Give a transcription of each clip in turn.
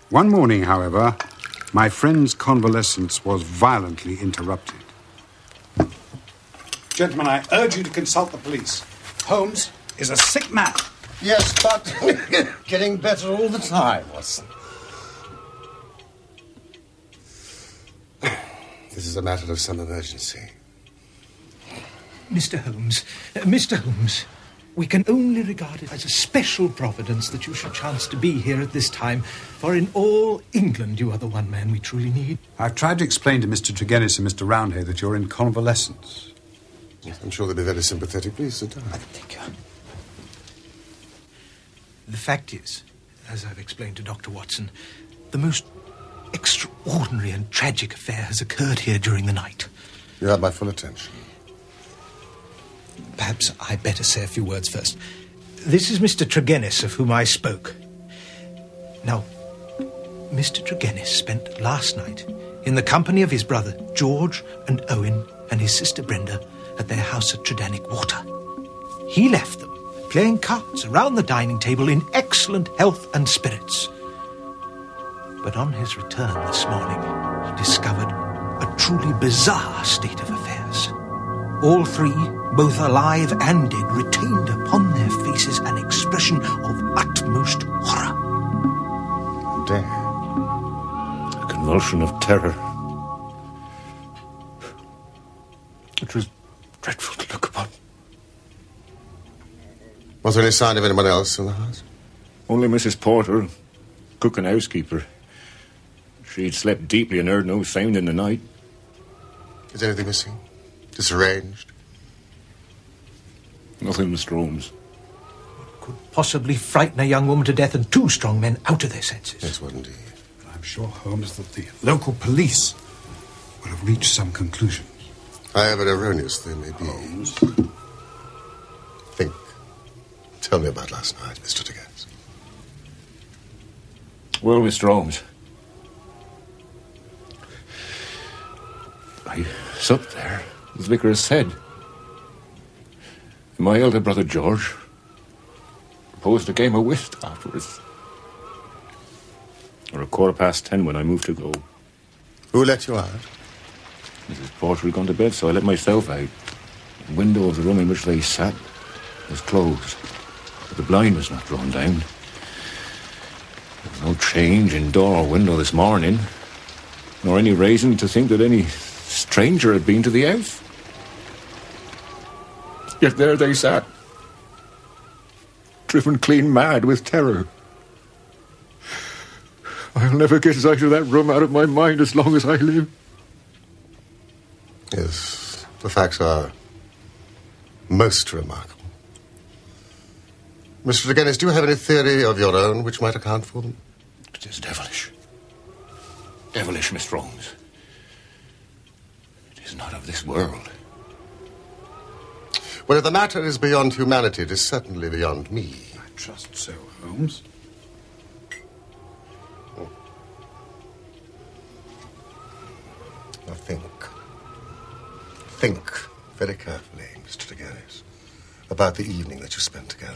One morning, however, my friend's convalescence was violently interrupted. Gentlemen, I urge you to consult the police. Holmes is a sick man. Yes, but getting better all the time, Watson. This is a matter of some emergency. Mr. Holmes, we can only regard it as a special providence that you should chance to be here at this time, for in all England you are the one man we truly need. I've tried to explain to Mr. Tregennis and Mr. Roundhay that you're in convalescence. Yes, I'm sure they'll be very sympathetic. Please sit down. Thank you. The fact is, as I've explained to Dr. Watson, the most extraordinary and tragic affair has occurred here during the night. You have my full attention. Perhaps I'd better say a few words first. This is Mr. Tregennis, of whom I spoke. Now, Mr. Tregennis spent last night in the company of his brother George and Owen and his sister Brenda at their house at Tredannick Water. He left them playing cards around the dining table in excellent health and spirits. But on his return this morning, he discovered a truly bizarre state of affairs. All three, both alive and dead, retained upon their faces an expression of utmost horror. Death. A convulsion of terror. It was dreadful to look upon. Was there any sign of anyone else in the house? Only Mrs. Porter, cook and housekeeper. She'd slept deeply and heard no sound in the night. Is anything missing? Disarranged? Nothing, Mr. Holmes. What could possibly frighten a young woman to death and two strong men out of their senses? Yes, what indeed. I'm sure, Holmes, that the local police will have reached some conclusions. However erroneous they may be. Holmes. Think. Tell me about last night, Mr. Tregennis. Well, Mr. Holmes, I supped there, as the vicar has said. And my elder brother George proposed a game of whist afterwards. Or 10:15 when I moved to go. Who let you out? Mrs. Porter had gone to bed, so I let myself out. The window of the room in which they sat was closed, but the blind was not drawn down. There was no change in door or window this morning, nor any reason to think that any stranger had been to the house. Yet there they sat, driven clean mad with terror. I'll never get sight of that room out of my mind as long as I live. Yes, the facts are most remarkable. Mr. Tregennis, do you have any theory of your own which might account for them? It is devilish. Devilish, Mr. Holmes. It is not of this world. Well, if the matter is beyond humanity, it is certainly beyond me. I trust so, Holmes. Now think. Think very carefully, Mr. Tregennis, about the evening that you spent together.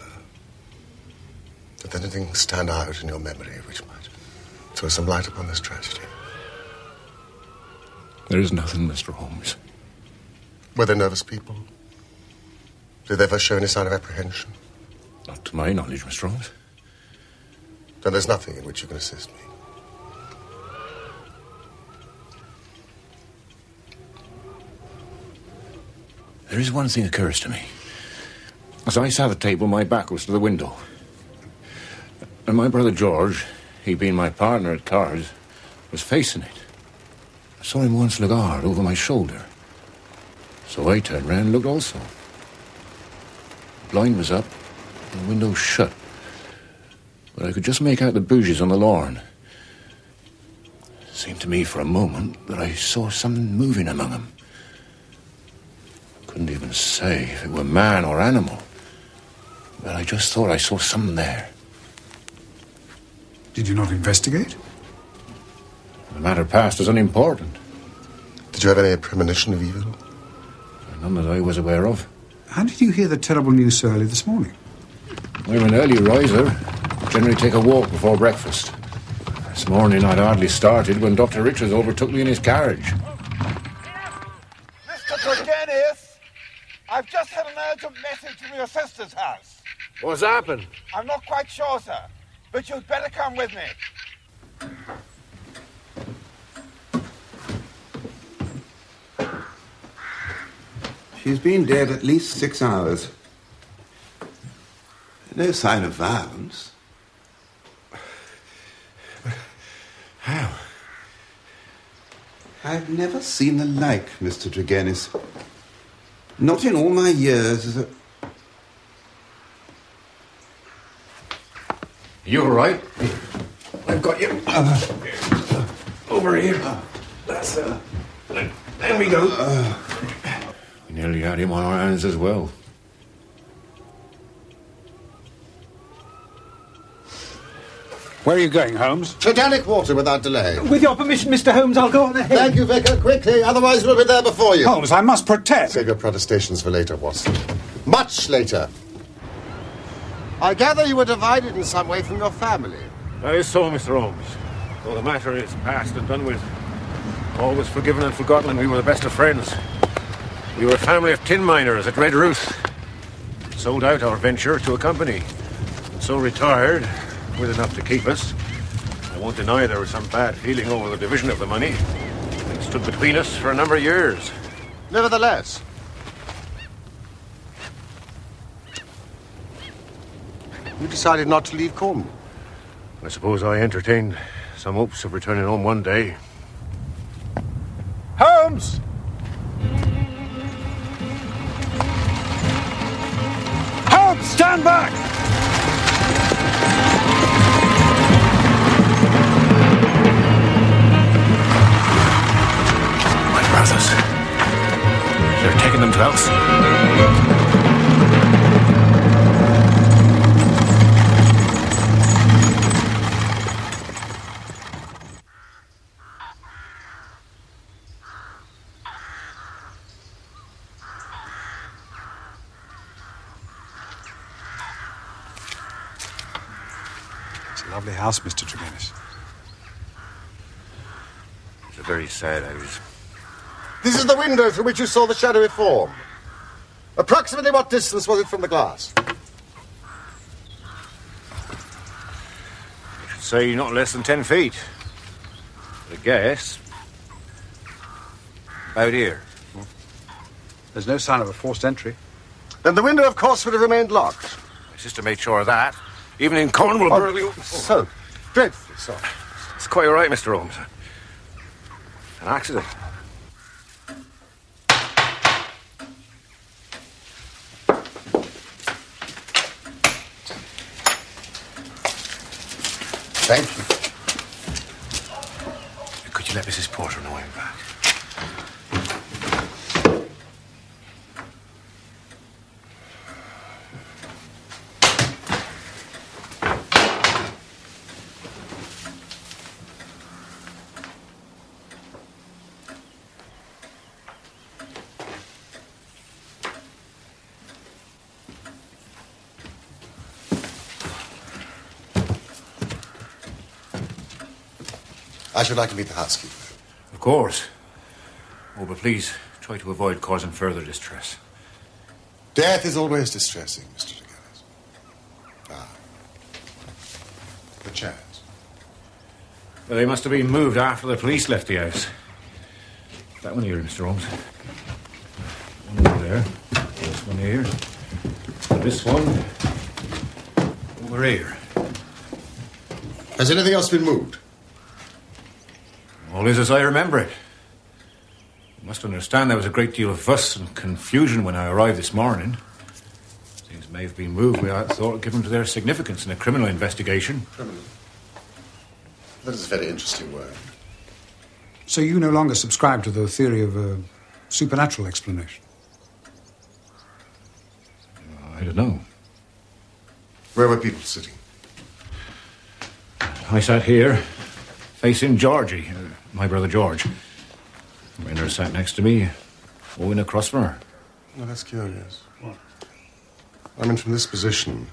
Does anything stand out in your memory which might throw some light upon this tragedy? There is nothing, Mr. Holmes. Were they nervous people? Did they ever show any sign of apprehension? Not to my knowledge, Mr. Holmes. Then there's nothing in which you can assist me. There is one thing occurs to me. As I sat at the table, my back was to the window. And my brother George, he being my partner at cards, was facing it. I saw him once look hard over my shoulder. So I turned round and looked also. The blind was up, and the window shut. But I could just make out the bougies on the lawn. It seemed to me for a moment that I saw something moving among them. Couldn't even say if it were man or animal. But I just thought I saw something there. Did you not investigate? The matter past is unimportant. Did you have any premonition of evil? None that I was aware of. How did you hear the terrible news so early this morning? I'm an early riser. Generally take a walk before breakfast. This morning I'd hardly started when Dr. Richards overtook me in his carriage. Mr. Tregennis, I've just had an urgent message from your sister's house. What's happened? I'm not quite sure, sir, but you'd better come with me. She's been dead at least 6 hours. No sign of violence. How? I've never seen the like, Mr. Tregennis. Not in all my years as a... You all right? I've got you. Over here. That's there we go. We nearly had him on our hands as well. Where are you going, Holmes? Titanic water without delay. With your permission, Mr. Holmes, I'll go on ahead. Thank you, Vicar. Quickly, otherwise we'll be there before you. Holmes, I must protest. Save your protestations for later, Watson. Much later. I gather you were divided in some way from your family. That is so, Mr. Holmes. Though the matter is past and done with. All was forgiven and forgotten, and we were the best of friends. We were a family of tin miners at Red Ruth. Sold out our venture to a company. And so retired, with enough to keep us. I won't deny there was some bad feeling over the division of the money. It stood between us for a number of years. Nevertheless, you decided not to leave Cornwall. I suppose I entertained some hopes of returning home one day. Holmes! Holmes, stand back! My brothers. They're taking them to house. It's a lovely house, Mr. Tregennis. It's a very sad house. This is the window through which you saw the shadowy form. Approximately what distance was it from the glass? I should say not less than 10 feet. I guess. About here. There's no sign of a forced entry. Then the window, of course, would have remained locked. My sister made sure of that. Even in Cornwall, So, dreadfully so. It's quite all right, Mr. Holmes. An accident. Thank you. Could you let Mrs. Porter know I'm back? I should like to meet the housekeeper. Of course. Oh, but please, try to avoid causing further distress. Death is always distressing, Mr. Tregennis. Ah. The chairs. Well, they must have been moved after the police left the house. That one here, Mr. Holmes. One over there. This one here. And this one over here. Has anything else been moved? All is as I remember it. You must understand there was a great deal of fuss and confusion when I arrived this morning. Things may have been moved without thought given to their significance in a criminal investigation. Criminal. That is a very interesting word. So you no longer subscribe to the theory of a supernatural explanation? I don't know. Where were people sitting? I sat here, facing Georgie, my brother George. Rainer sat next to me, Owen across from her. Oh, that's curious. What? I mean, from this position,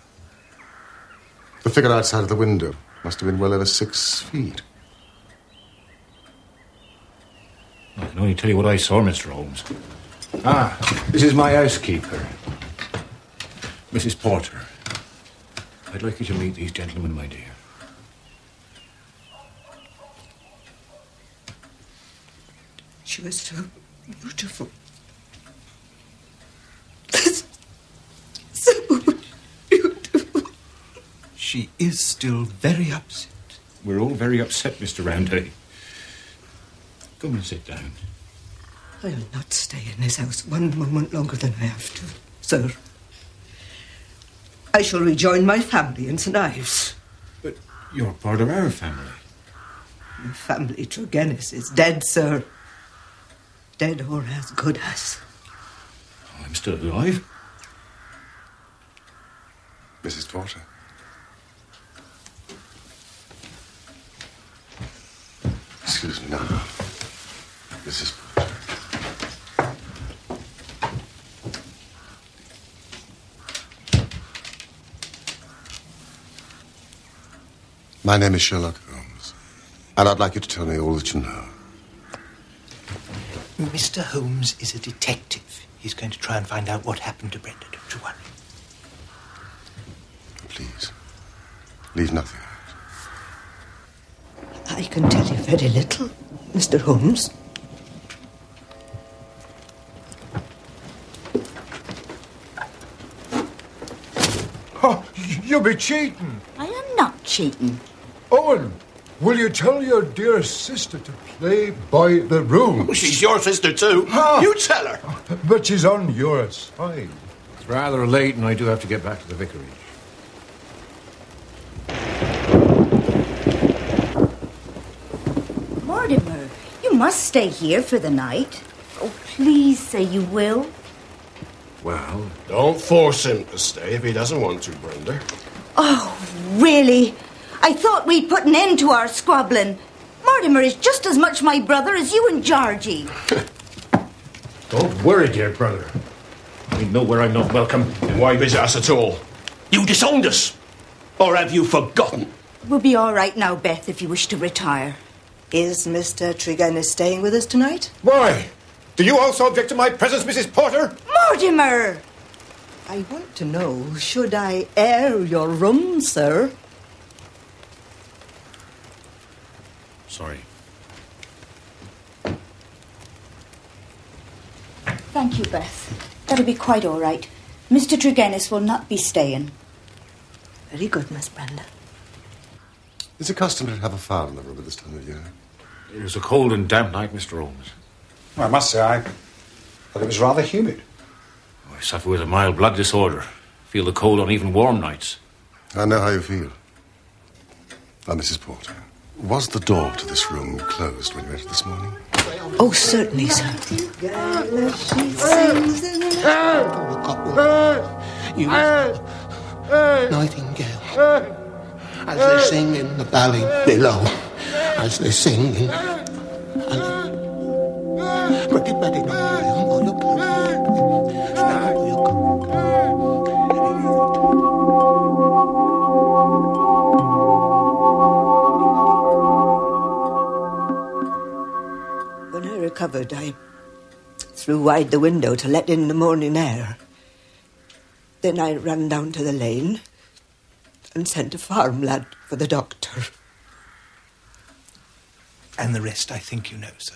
the figure outside of the window must have been well over 6 feet. can only tell you what I saw, Mr. Holmes. This is my housekeeper, Mrs. Porter. I'd like you to meet these gentlemen, my dear. She was so beautiful. So beautiful. She is still very upset. We're all very upset, Mr. Roundhay. Come and sit down. I'll not stay in this house one moment longer than I have to, sir. I shall rejoin my family in St. Ives. But you're part of our family. The family Tregennis is dead, sir. Dead or as good as. I'm still alive. Mrs. Porter. Excuse me now. Mrs. Porter. My name is Sherlock Holmes, and I'd like you to tell me all that you know. Mr. Holmes is a detective. He's going to try and find out what happened to Brenda. Don't you worry. Please, leave nothing out. I can tell you very little, Mr. Holmes. Oh, you'll be cheating. I am not cheating. Owen, will you tell your dear sister to play by the rules? She's your sister too. You tell her. But she's on your side. It's rather late and I do have to get back to the vicarage. Mortimer, you must stay here for the night. Oh, please say you will. Well, don't force him to stay if he doesn't want to, Brenda. Oh, really? I thought we'd put an end to our squabbling. Mortimer is just as much my brother as you and Georgie. Don't worry, dear brother. I know where I'm not welcome. Then why visit us at all? You disowned us. Or have you forgotten? We'll be all right now, Beth, if you wish to retire. Is Mr. Tregennis staying with us tonight? Why? Do you also object to my presence, Mrs. Porter? Mortimer! I want to know, should I air your room, sir? Sorry. Thank you, Beth. That'll be quite all right. Mr. Tregennis will not be staying. Very good, Miss Brenda. Is it customary to have a fire in the room at this time of year? It was a cold and damp night, Mr. Holmes. Well, I must say, I thought it was rather humid. I suffer with a mild blood disorder. Feel the cold on even warm nights. I know how you feel. Now, Mrs. Porter, was the door to this room closed when you entered this morning? Oh, certainly, sir. You nightingale, as they sing in the valley below, as they sing in... When I recovered, I threw wide the window to let in the morning air. Then I ran down to the lane and sent a farm lad for the doctor. And the rest I think you know, sir.